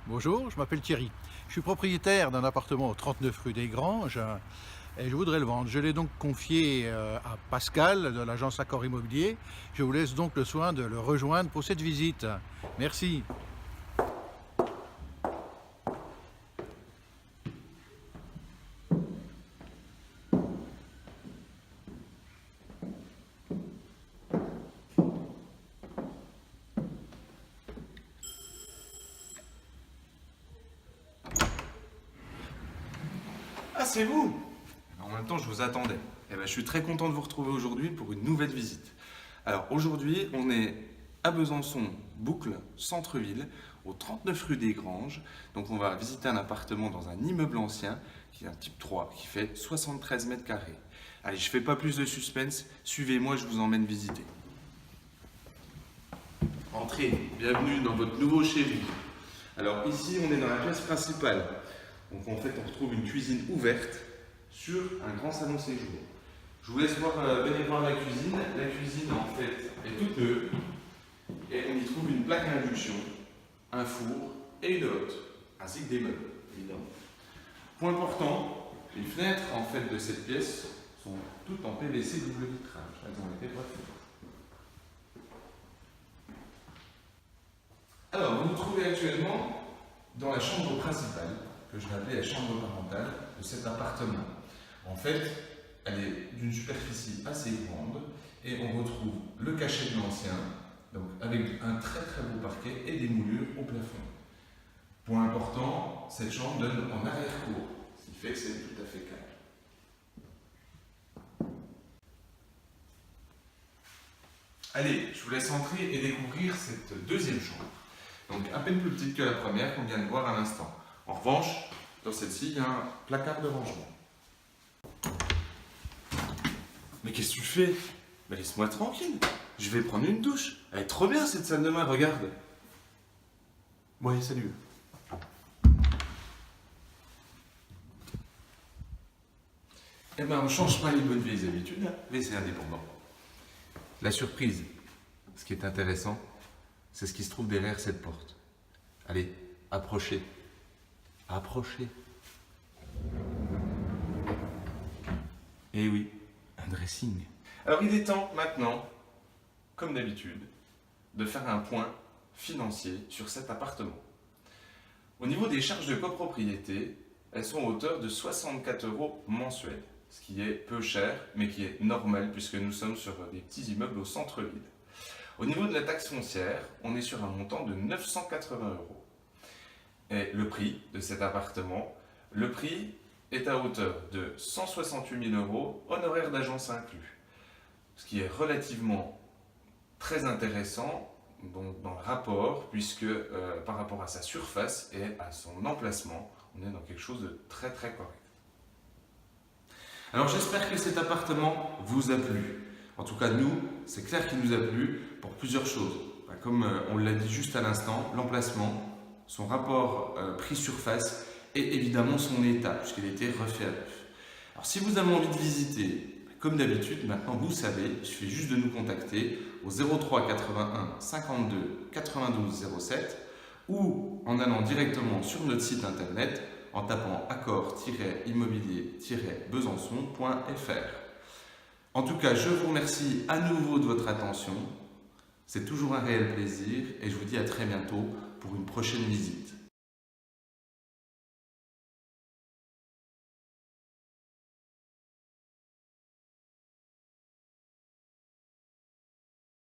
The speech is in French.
Bonjour, je m'appelle Thierry. Je suis propriétaire d'un appartement au 39 rue des Granges et je voudrais le vendre. Je l'ai donc confié à Pascal de l'agence Accor Immobilier. Je vous laisse donc le soin de le rejoindre pour cette visite. Merci. Ah, c'est vous! En même temps, je vous attendais. Eh ben, je suis très content de vous retrouver aujourd'hui pour une nouvelle visite. Alors aujourd'hui, on est à Besançon, Boucle, centre-ville, au 39 rue des Granges. Donc on va visiter un appartement dans un immeuble ancien, qui est un type 3, qui fait 73 mètres carrés. Allez, je ne fais pas plus de suspense, suivez-moi, je vous emmène visiter. Entrez, bienvenue dans votre nouveau chez vous. Alors ici, on est dans la pièce principale. Donc en fait, on retrouve une cuisine ouverte sur un grand salon séjour. Je vous laisse venir voir la cuisine. La cuisine, en fait, est toute neuve. Et on y trouve une plaque à induction, un four et une hotte, ainsi que des meubles, évidemment. Point important, les fenêtres, en fait, de cette pièce sont toutes en PVC double vitrage. Elles ont été refaites. Alors, vous vous trouvez actuellement dans la chambre principale, que je vais appeler la chambre parentale de cet appartement. En fait, elle est d'une superficie assez grande et on retrouve le cachet de l'ancien, donc avec un très très beau parquet et des moulures au plafond. Point important, cette chambre donne en arrière-cour, ce qui fait que c'est tout à fait calme. Allez, je vous laisse entrer et découvrir cette deuxième chambre. Donc à peine plus petite que la première qu'on vient de voir à l'instant. En revanche, dans celle-ci, il y a un placard de rangement. Mais qu'est-ce que tu fais? Mais laisse-moi tranquille. Je vais prendre une douche. Elle est trop bien cette salle de bain, regarde. Ouais, salut. Eh ben, on change pas les bonnes vieilles habitudes, hein. Mais c'est indépendant. La surprise, ce qui est intéressant, c'est ce qui se trouve derrière cette porte. Allez, approchez. Approchez. Eh oui, un dressing. Alors il est temps maintenant, comme d'habitude, de faire un point financier sur cet appartement. Au niveau des charges de copropriété, elles sont à hauteur de 64 € mensuels, ce qui est peu cher, mais qui est normal puisque nous sommes sur des petits immeubles au centre-ville. Au niveau de la taxe foncière, on est sur un montant de 980 €. Et le prix de cet appartement, le prix est à hauteur de 168 000 €, honoraires d'agence inclus. Ce qui est relativement très intéressant donc, dans le rapport, puisque par rapport à sa surface et à son emplacement, on est dans quelque chose de très très correct. Alors j'espère que cet appartement vous a plu. En tout cas, nous, c'est clair qu'il nous a plu pour plusieurs choses. Comme on l'a dit juste à l'instant, l'emplacement, son rapport prix-surface et évidemment son état, puisqu'il a été refait à neuf. Alors si vous avez envie de visiter, comme d'habitude, maintenant vous savez, il suffit juste de nous contacter au 03 81 52 92 07 ou en allant directement sur notre site internet en tapant accor-immobilier-besançon.fr. En tout cas, je vous remercie à nouveau de votre attention. C'est toujours un réel plaisir et je vous dis à très bientôt pour une prochaine visite.